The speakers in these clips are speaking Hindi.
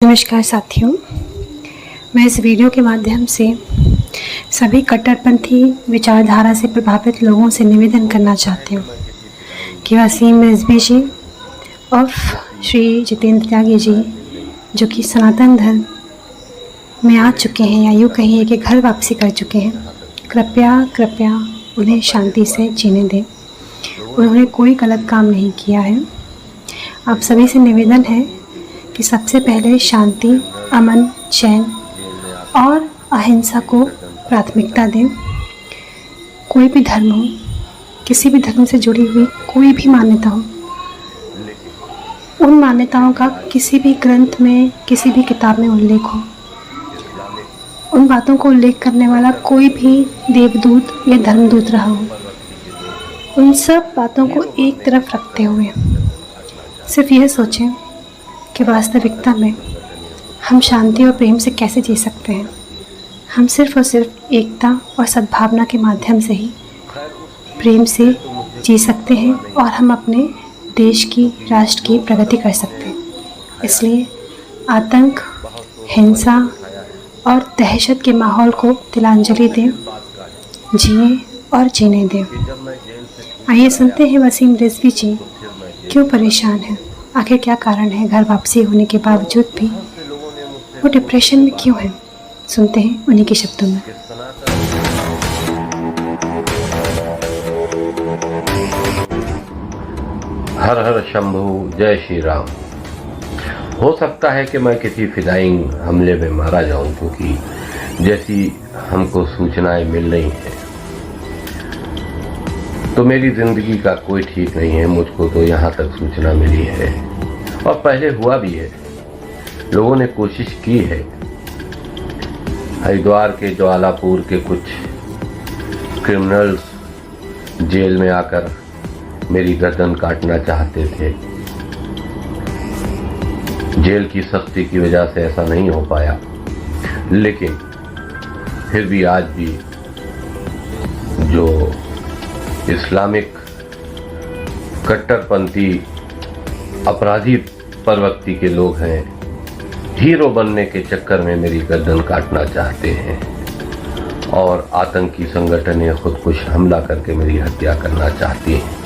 नमस्कार साथियों, मैं इस वीडियो के माध्यम से सभी कट्टरपंथी विचारधारा से प्रभावित लोगों से निवेदन करना चाहती हूँ कि वसीम रिजवी जी और श्री जितेंद्र त्यागी जी, जो कि सनातन धर्म में आ चुके हैं या यूँ कहिए कि घर वापसी कर चुके हैं, कृपया उन्हें शांति से जीने दें। उन्होंने कोई गलत काम नहीं किया है। आप सभी से निवेदन है कि सबसे पहले शांति, अमन, चैन और अहिंसा को प्राथमिकता दें। कोई भी धर्म हो, किसी भी धर्म से जुड़ी हुई कोई भी मान्यता हो, उन मान्यताओं का किसी भी ग्रंथ में, किसी भी किताब में उल्लेख हो, उन बातों को उल्लेख करने वाला कोई भी देवदूत या धर्मदूत रहा हो, उन सब बातों को एक तरफ रखते हुए सिर्फ यह सोचें कि वास्तविकता में हम शांति और प्रेम से कैसे जी सकते हैं। हम सिर्फ और सिर्फ एकता और सद्भावना के माध्यम से ही प्रेम से जी सकते हैं और हम अपने देश की, राष्ट्र की प्रगति कर सकते हैं। इसलिए आतंक, हिंसा और दहशत के माहौल को तिलांजलि दें, जिए और जीने दें। आइए सुनते हैं वसीम रिजवी जी क्यों परेशान हैं, आखिर क्या कारण है घर वापसी होने के बावजूद भी वो डिप्रेशन में क्यों है। सुनते हैं उन्हीं के शब्दों में। हर हर शंभू, जय श्री राम। हो सकता है कि मैं किसी फिदाइंग हमले में मारा जाऊं, क्योंकि जैसी हमको सूचनाएं मिल रही हैं तो मेरी जिंदगी का कोई ठीक नहीं है। मुझको तो यहाँ तक सूचना मिली है और पहले हुआ भी है। लोगों ने कोशिश की है। हरिद्वार के ज्वालापुर के कुछ क्रिमिनल्स जेल में आकर मेरी गर्दन काटना चाहते थे। जेल की सख्ती की वजह से ऐसा नहीं हो पाया, लेकिन फिर भी आज भी जो इस्लामिक कट्टरपंथी अपराधी प्रवृत्ति के लोग हैं, हीरो बनने के चक्कर में मेरी गर्दन काटना चाहते हैं और आतंकी संगठनें खुदकुश हमला करके मेरी हत्या करना चाहती हैं।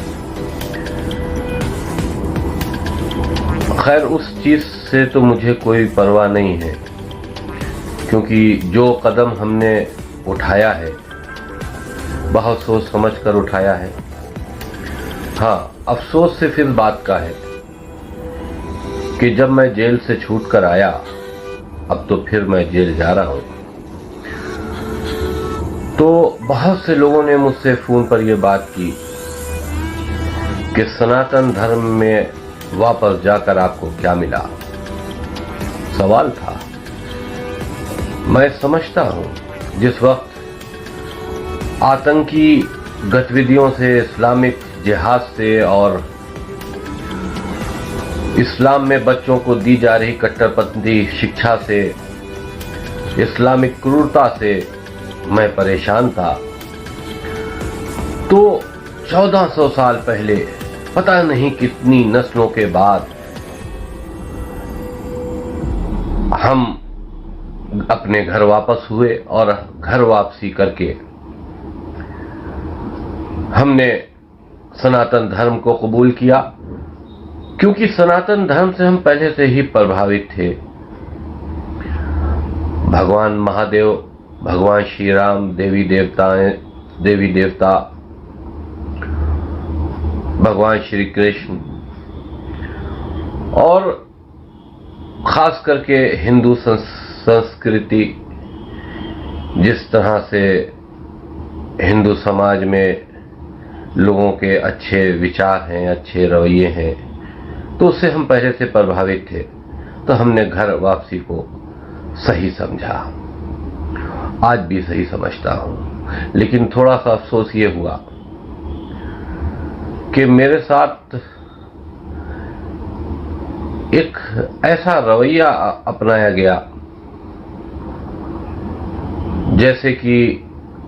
खैर, उस चीज से तो मुझे कोई परवाह नहीं है, क्योंकि जो कदम हमने उठाया है बहुत सोच समझ कर उठाया है। हाँ, अफसोस सिर्फ इस बात का है कि जब मैं जेल से छूट कर आया, अब तो फिर मैं जेल जा रहा हूं, तो बहुत से लोगों ने मुझसे फोन पर यह बात की कि सनातन धर्म में वापस जाकर आपको क्या मिला। सवाल था। मैं समझता हूं, जिस वक्त आतंकी गतिविधियों से, इस्लामिक जिहाद से और इस्लाम में बच्चों को दी जा रही कट्टरपंथी शिक्षा से, इस्लामिक क्रूरता से मैं परेशान था, तो 1400 साल पहले पता नहीं कितनी नस्लों के बाद हम अपने घर वापस हुए और घर वापसी करके हमने सनातन धर्म को कबूल किया, क्योंकि सनातन धर्म से हम पहले से ही प्रभावित थे। भगवान महादेव, भगवान श्री राम, देवी देवता, भगवान श्री कृष्ण और खास करके हिंदू संस्कृति, जिस तरह से हिंदू समाज में लोगों के अच्छे विचार हैं, अच्छे रवैये हैं, तो उससे हम पहले से प्रभावित थे। तो हमने घर वापसी को सही समझा, आज भी सही समझता हूं। लेकिन थोड़ा सा अफसोस ये हुआ कि मेरे साथ एक ऐसा रवैया अपनाया गया जैसे कि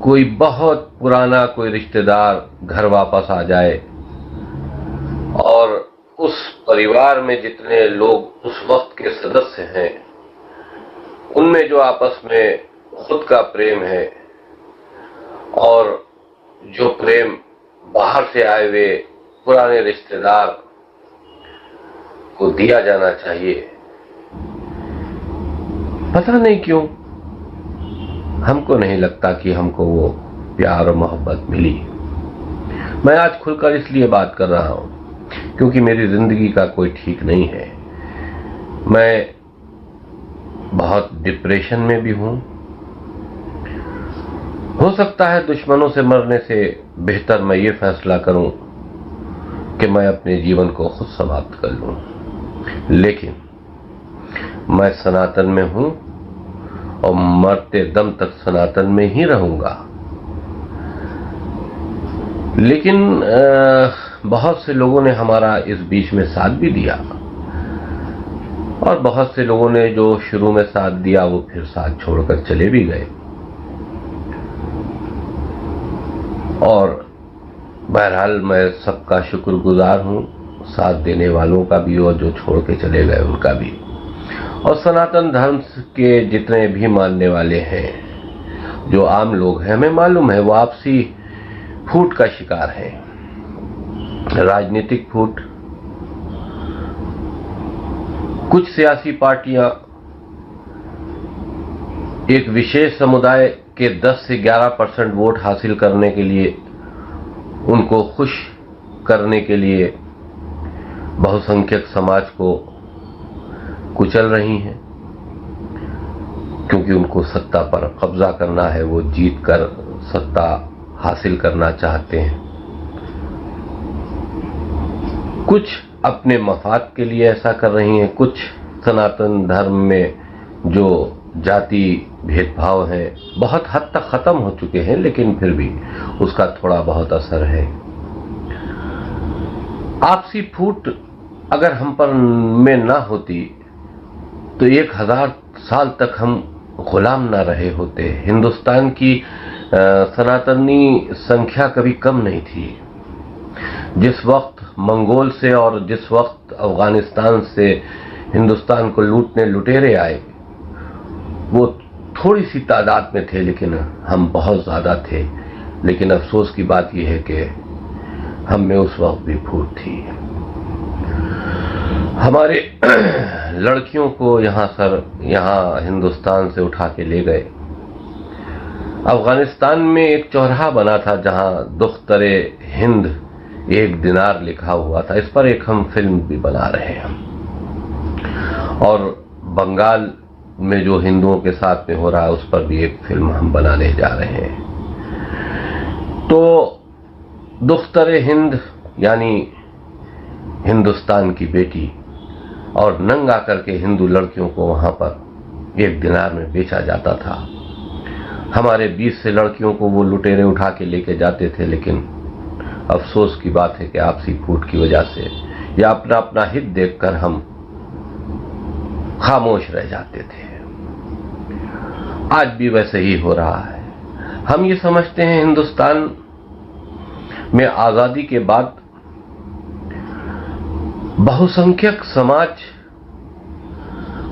कोई बहुत पुराना कोई रिश्तेदार घर वापस आ जाए और उस परिवार में जितने लोग उस वक्त के सदस्य हैं उनमें जो आपस में खुद का प्रेम है और जो प्रेम बाहर से आए हुए पुराने रिश्तेदार को दिया जाना चाहिए, पता नहीं क्यों हमको नहीं लगता कि हमको वो प्यार और मोहब्बत मिली। मैं आज खुलकर इसलिए बात कर रहा हूं क्योंकि मेरी जिंदगी का कोई ठीक नहीं है। मैं बहुत डिप्रेशन में भी हूं। हो सकता है दुश्मनों से मरने से बेहतर मैं ये फैसला करूं कि मैं अपने जीवन को खुद समाप्त कर लूं, लेकिन मैं सनातन में हूं और मरते दम तक सनातन में ही रहूंगा। लेकिन बहुत से लोगों ने हमारा इस बीच में साथ भी दिया और बहुत से लोगों ने जो शुरू में साथ दिया वो फिर साथ छोड़कर चले भी गए। और बहरहाल मैं सबका शुक्रगुजार हूं, साथ देने वालों का भी और जो छोड़ के चले गए उनका भी। और सनातन धर्म के जितने भी मानने वाले हैं, जो आम लोग हैं, हमें मालूम है वो आपसी फूट का शिकार है, राजनीतिक फूट। कुछ सियासी पार्टियां एक विशेष समुदाय के 10 से 11% वोट हासिल करने के लिए, उनको खुश करने के लिए बहुसंख्यक समाज को कुचल रही हैं, क्योंकि उनको सत्ता पर कब्जा करना है। वो जीत कर सत्ता हासिल करना चाहते हैं। कुछ अपने मफाद के लिए ऐसा कर रही हैं। कुछ सनातन धर्म में जो जाति भेदभाव है बहुत हद तक खत्म हो चुके हैं, लेकिन फिर भी उसका थोड़ा बहुत असर है। आपसी फूट अगर हम पर में ना होती तो 1000 साल तक हम गुलाम ना रहे होते। हिंदुस्तान की सनातनी संख्या कभी कम नहीं थी। जिस वक्त मंगोल से और जिस वक्त अफगानिस्तान से हिंदुस्तान को लूटने लुटेरे आए, वो थोड़ी सी तादाद में थे, लेकिन हम बहुत ज्यादा थे। लेकिन अफसोस की बात यह है कि हम में उस वक्त भी फूट थी। हमारे लड़कियों को यहाँ हिंदुस्तान से उठा के ले गए। अफगानिस्तान में एक चौराहा बना था जहां दुख्तरे हिंद 1 दिनार लिखा हुआ था। इस पर एक हम फिल्म भी बना रहे हैं। और बंगाल में जो हिंदुओं के साथ में हो रहा है उस पर भी एक फिल्म हम बनाने जा रहे हैं। तो दुख्तरे हिंद यानी हिंदुस्तान की बेटी और नंगा करके हिंदू लड़कियों को वहां पर 1 दिनार में बेचा जाता था। हमारे 20 से लड़कियों को वो लुटेरे उठा के लेके जाते थे, लेकिन अफसोस की बात है कि आपसी फूट की वजह से या अपना अपना हित देखकर हम खामोश रह जाते थे। आज भी वैसे ही हो रहा है। हम ये समझते हैं हिंदुस्तान में आजादी के बाद बहुसंख्यक समाज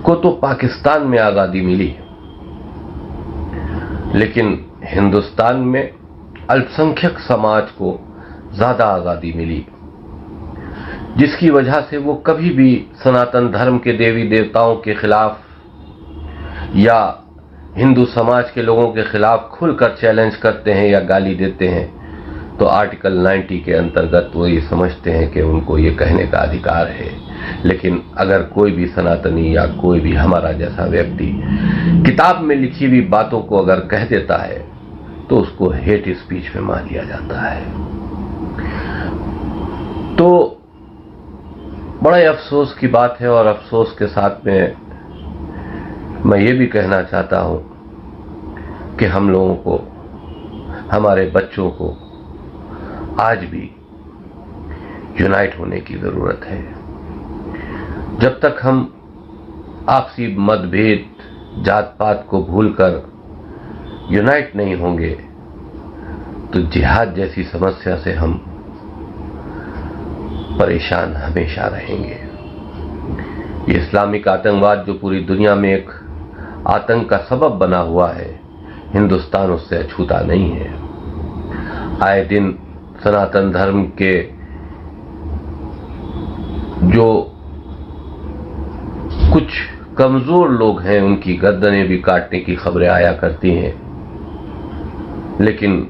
को तो पाकिस्तान में आजादी मिली, लेकिन हिंदुस्तान में अल्पसंख्यक समाज को ज्यादा आजादी मिली, जिसकी वजह से वो कभी भी सनातन धर्म के देवी देवताओं के खिलाफ या हिंदू समाज के लोगों के खिलाफ खुलकर चैलेंज करते हैं या गाली देते हैं तो आर्टिकल 90 के अंतर्गत वो ये समझते हैं कि उनको ये कहने का अधिकार है। लेकिन अगर कोई भी सनातनी या कोई भी हमारा जैसा व्यक्ति किताब में लिखी हुई बातों को अगर कह देता है तो उसको हेट स्पीच में मान लिया जाता है। तो बड़े अफसोस की बात है। और अफसोस के साथ में मैं ये भी कहना चाहता हूं कि हम लोगों को, हमारे बच्चों को आज भी यूनाइट होने की जरूरत है। जब तक हम आपसी मतभेद, जात पात को भूलकर यूनाइट नहीं होंगे तो जिहाद जैसी समस्या से हम परेशान हमेशा रहेंगे। ये इस्लामिक आतंकवाद जो पूरी दुनिया में एक आतंक का सबब बना हुआ है, हिंदुस्तान उससे अछूता नहीं है। आए दिन सनातन धर्म के जो कुछ कमजोर लोग हैं उनकी गर्दनें भी काटने की खबरें आया करती हैं। लेकिन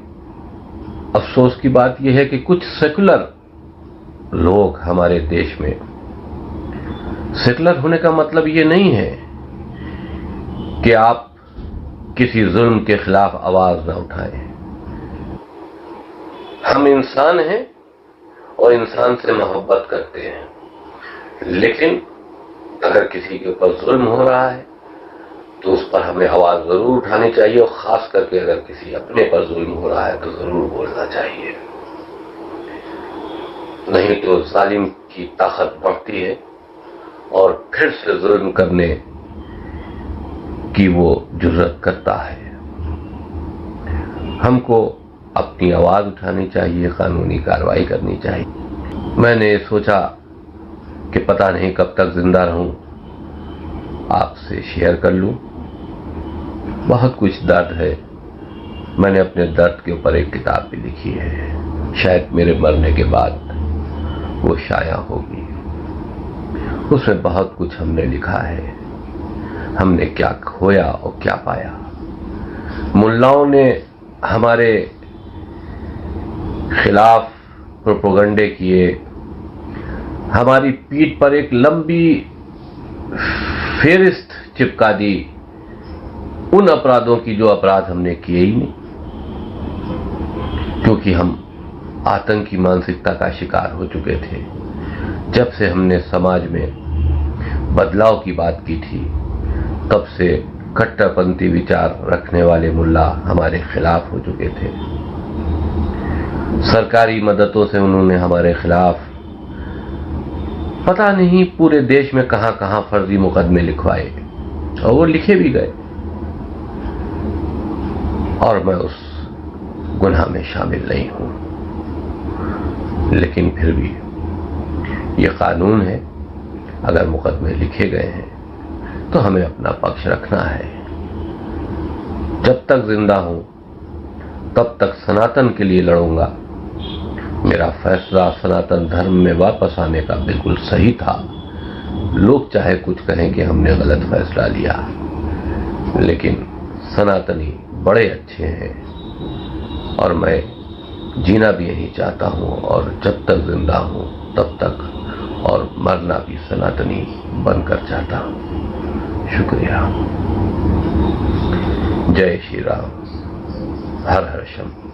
अफसोस की बात यह है कि कुछ सेकुलर लोग हमारे देश में, सेकुलर होने का मतलब ये नहीं है कि आप किसी जुल्म के खिलाफ आवाज ना उठाएं। हम इंसान हैं और इंसान से मोहब्बत करते हैं, लेकिन अगर किसी के ऊपर जुल्म हो रहा है तो उस पर हमें आवाज जरूर उठानी चाहिए, और खास करके अगर किसी अपने पर जुल्म हो रहा है तो जरूर बोलना चाहिए। नहीं तो जालिम की ताकत बढ़ती है और फिर से जुल्म करने की वो जुर्रत करता है। हमको अपनी आवाज उठानी चाहिए, कानूनी कार्रवाई करनी चाहिए। मैंने सोचा कि पता नहीं कब तक जिंदा रहूं, आपसे शेयर कर लूं। बहुत कुछ दर्द है। मैंने अपने दर्द के ऊपर एक किताब भी लिखी है, शायद मेरे मरने के बाद वो शाया होगी। उसमें बहुत कुछ हमने लिखा है, हमने क्या खोया और क्या पाया। मुल्लाओं ने हमारे खिलाफ प्रोपेगेंडे किए, हमारी पीठ पर एक लंबी फेरिस्त चिपका दी उन अपराधों की जो अपराध हमने किए ही नहीं, क्योंकि हम आतंकी मानसिकता का शिकार हो चुके थे। जब से हमने समाज में बदलाव की बात की थी, तब से कट्टरपंथी विचार रखने वाले मुल्ला हमारे खिलाफ हो चुके थे। सरकारी मददों से उन्होंने हमारे खिलाफ पता नहीं पूरे देश में कहां कहां फर्जी मुकदमे लिखवाए, और वो लिखे भी गए, और मैं उस गुनाह में शामिल नहीं हूं। लेकिन फिर भी ये कानून है, अगर मुकदमे लिखे गए हैं तो हमें अपना पक्ष रखना है। जब तक जिंदा हूं तब तक सनातन के लिए लड़ूंगा। मेरा फैसला सनातन धर्म में वापस आने का बिल्कुल सही था। लोग चाहे कुछ कहें कि हमने गलत फैसला लिया, लेकिन सनातनी बड़े अच्छे हैं और मैं जीना भी यही चाहता हूं, और जब तक जिंदा हूं तब तक, और मरना भी सनातनी बनकर चाहता हूं। शुक्रिया। जय श्री राम। हर हर शंभू।